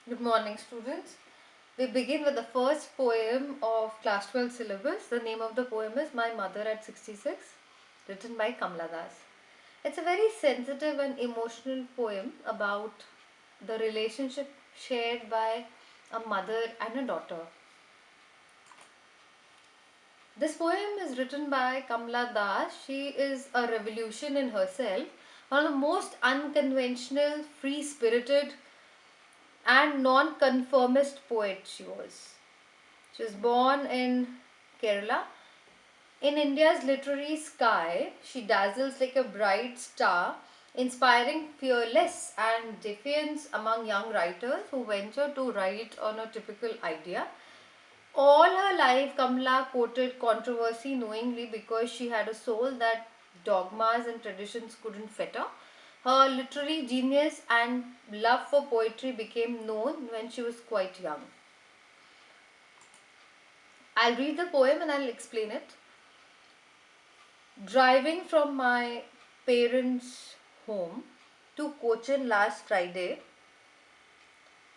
Good morning, students. We begin with the first poem of class 12 syllabus. The name of the poem is My Mother at 66, written by Kamla Das. It's a very sensitive and emotional poem about the relationship shared by a mother and a daughter. This poem is written by Kamla Das. She is a revolution in herself, one of the most unconventional, free spirited, and non-conformist poet she was. She was born in Kerala. In India's literary sky, she dazzles like a bright star, inspiring fearless and defiance among young writers who venture to write on a typical idea. All her life, Kamla quoted controversy knowingly because she had a soul that dogmas and traditions couldn't fetter. Her literary genius and love for poetry became known when she was quite young. I'll read the poem and I'll explain it. Driving from my parents' home to Cochin last Friday,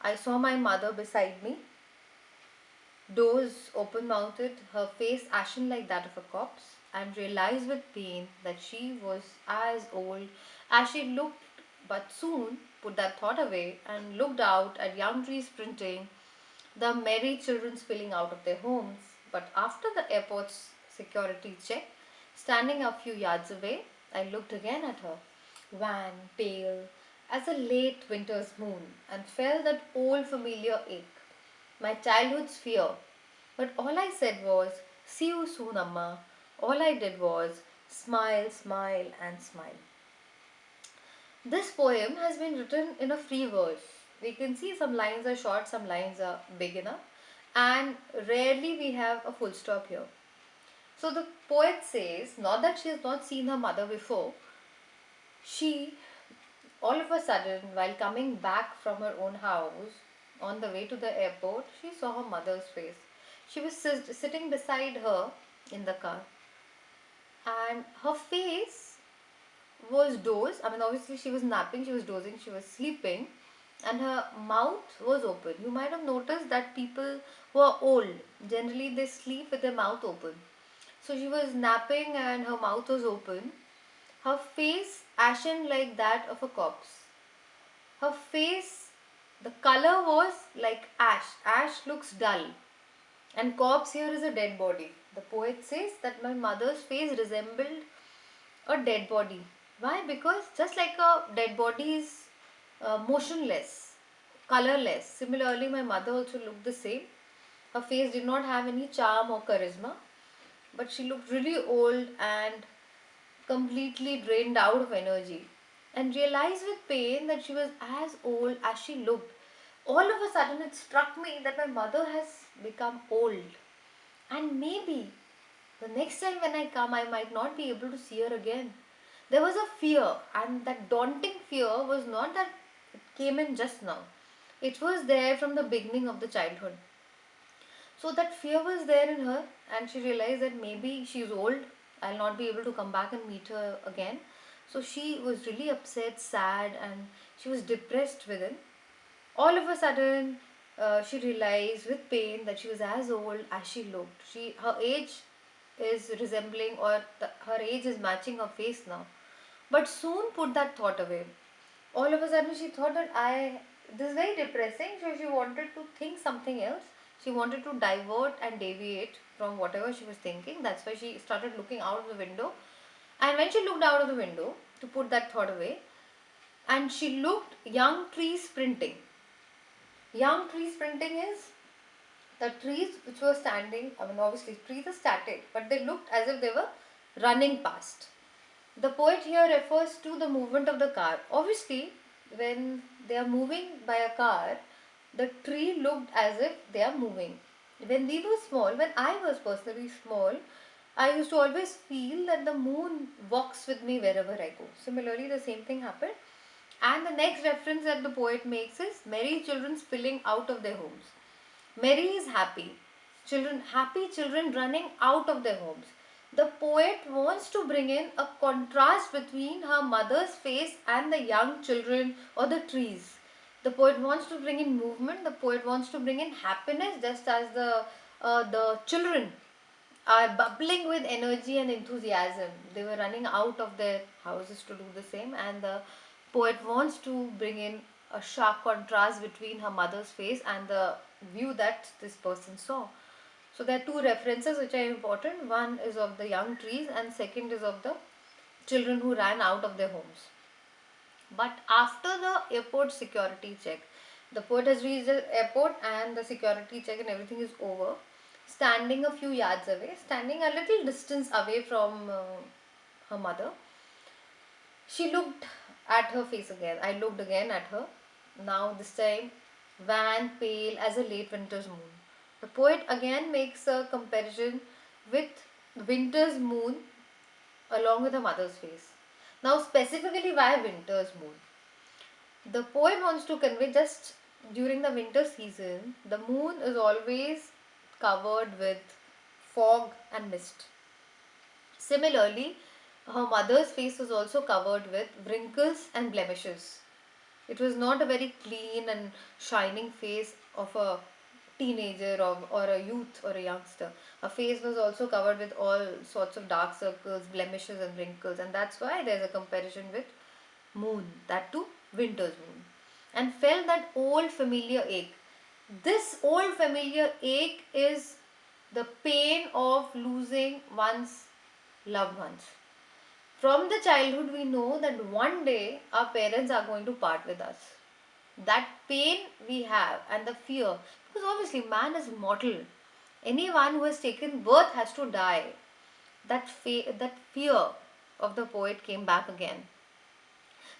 I saw my mother beside me, doors open mouthed, her face ashen like that of a corpse, and realized with pain that she was as old as she looked, but soon put that thought away and looked out at young trees sprinting, the merry children spilling out of their homes. But after the airport's security check, standing a few yards away, I looked again at her, wan, pale as a late winter's moon, and felt that old familiar ache, my childhood's fear. But all I said was, "See you soon, Amma." All I did was smile, smile, and smile. This poem has been written in a free verse. We can see some lines are short, some lines are big enough, and rarely we have a full stop here. So the poet says, not that she has not seen her mother before, she, all of a sudden, while coming back from her own house, on the way to the airport, she saw her mother's face. She was sitting beside her in the car, and her face was dozed. I mean, obviously, she was napping, she was dozing, she was sleeping, and her mouth was open. You might have noticed that people who are old generally they sleep with their mouth open. So she was napping and her mouth was open. Her face ashen like that of a corpse. Her face, the color was like ash. Ash looks dull, and corpse here is a dead body. The poet says that my mother's face resembled a dead body. Why? Because just like a dead body is motionless, colorless. Similarly, my mother also looked the same. Her face did not have any charm or charisma, but she looked really old and completely drained out of energy. And realized with pain that she was as old as she looked. All of a sudden, it struck me that my mother has become old. And maybe the next time when I come, I might not be able to see her again. There was a fear, and that daunting fear was not that it came in just now. It was there from the beginning of the childhood. So that fear was there in her, and she realized that maybe she's old. I'll not be able to come back and meet her again. So she was really upset, sad, and she was depressed within. All of a sudden, she realized with pain that she was as old as she looked. Her age is resembling, or her age is matching her face now. But soon put that thought away. All of a sudden, she thought that this is very depressing. So she wanted to think something else. She wanted to divert and deviate from whatever she was thinking. That's why she started looking out of the window. And when she looked out of the window to put that thought away, and she looked young trees sprinting. Young tree sprinting is the trees which were standing. I mean, obviously, trees are static, but they looked as if they were running past. The poet here refers to the movement of the car. Obviously, when they are moving by a car, the tree looked as if they are moving. When we were small, when I was personally small, I used to always feel that the moon walks with me wherever I go. Similarly, the same thing happened. And the next reference that the poet makes is merry children spilling out of their homes. Merry is happy. Happy children running out of their homes. The poet wants to bring in a contrast between her mother's face and the young children or the trees. The poet wants to bring in movement. The poet wants to bring in happiness, just as the children are bubbling with energy and enthusiasm. They were running out of their houses to do the same, and the poet wants to bring in a sharp contrast between her mother's face and the view that this person saw. So there are two references which are important. One is of the young trees, and second is of the children who ran out of their homes. But after the airport security check, the poet has reached the airport and the security check and everything is over. Standing a few yards away, standing a little distance away from her mother, she looked at her face again. I looked again at her. Now, this time, wan, pale as a late winter's moon. The poet again makes a comparison with winter's moon along with her mother's face. Now, specifically, why winter's moon? The poet wants to convey just during the winter season, the moon is always covered with fog and mist. Similarly, her mother's face was also covered with wrinkles and blemishes. It was not a very clean and shining face of a teenager or a youth or a youngster. Her face was also covered with all sorts of dark circles, blemishes, and wrinkles, and that's why there's a comparison with moon, that too winter's moon, and felt that old familiar ache. This old familiar ache is the pain of losing one's loved ones. From the childhood, we know that one day our parents are going to part with us. That pain we have and the fear, because obviously man is mortal. Anyone who has taken birth has to die. That fear of the poet came back again.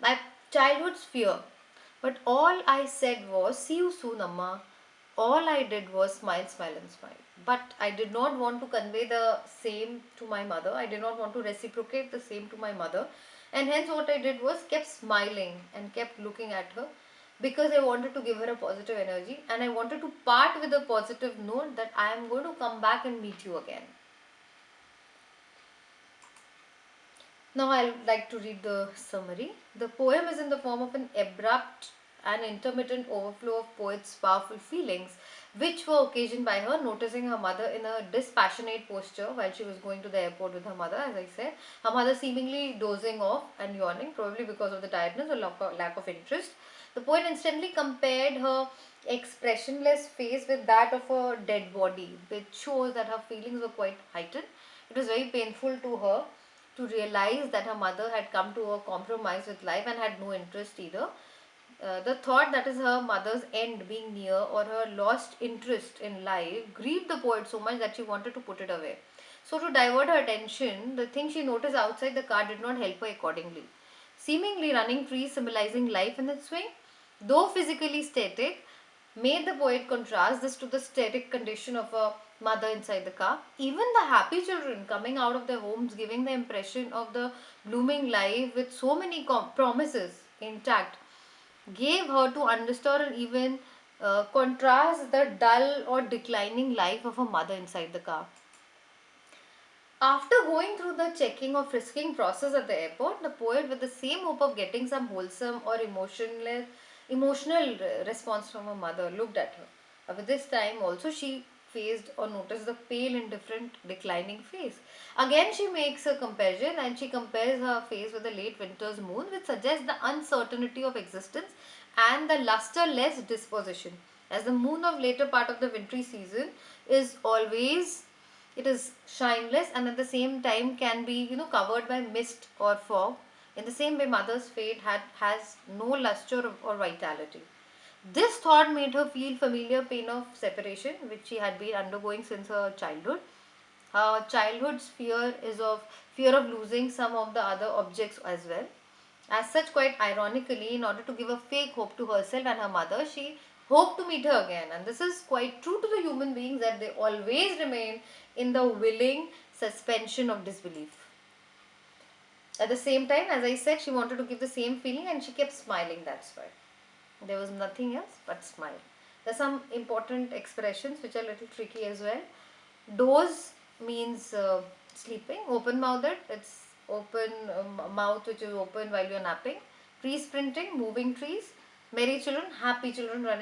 My childhood's fear. But all I said was, "See you soon, Amma." All I did was smile, smile, and smile. But I did not want to convey the same to my mother. I did not want to reciprocate the same to my mother. And hence, what I did was kept smiling and kept looking at her because I wanted to give her a positive energy and I wanted to part with a positive note that I am going to come back and meet you again. Now I'll like to read the summary. The poem is in the form of an abrupt and intermittent overflow of poet's powerful feelings, which were occasioned by her noticing her mother in a dispassionate posture while she was going to the airport with her mother, as I said. Her mother seemingly dozing off and yawning, probably because of the tiredness or lack of interest. The poet instantly compared her expressionless face with that of a dead body, which shows that her feelings were quite heightened. It was very painful to her to realize that her mother had come to a compromise with life and had no interest either. The thought that is her mother's end being near or her lost interest in life grieved the poet so much that she wanted to put it away. So, to divert her attention, the thing she noticed outside the car did not help her accordingly. Seemingly running trees symbolizing life in its swing, though physically static, made the poet contrast this to the static condition of a mother inside the car. Even the happy children coming out of their homes giving the impression of the blooming life with so many promises intact gave her to understand and even contrast the dull or declining life of a mother inside the car. After going through the checking or frisking process at the airport, the poet, with the same hope of getting some wholesome or emotional response from her mother, looked at her. But this time also she faced or noticed the pale, indifferent, declining face. Again, she makes a comparison and she compares her face with the late winter's moon, which suggests the uncertainty of existence and the lusterless disposition. As the moon of later part of the wintry season is always, it is shineless and at the same time can be covered by mist or fog. In the same way, mother's fate has no luster or vitality. This thought made her feel familiar pain of separation, which she had been undergoing since her childhood. Her childhood's fear is of fear of losing some of the other objects as well. As such, quite ironically, in order to give a fake hope to herself and her mother, she hoped to meet her again. And this is quite true to the human beings, that they always remain in the willing suspension of disbelief. At the same time, as I said, she wanted to give the same feeling and she kept smiling, that's why. There was nothing else but smile. There are some important expressions which are a little tricky as well. Doze means sleeping. Open mouthed, it's open mouth which is open while you're napping. Tree sprinting, moving trees. Merry children, happy children running.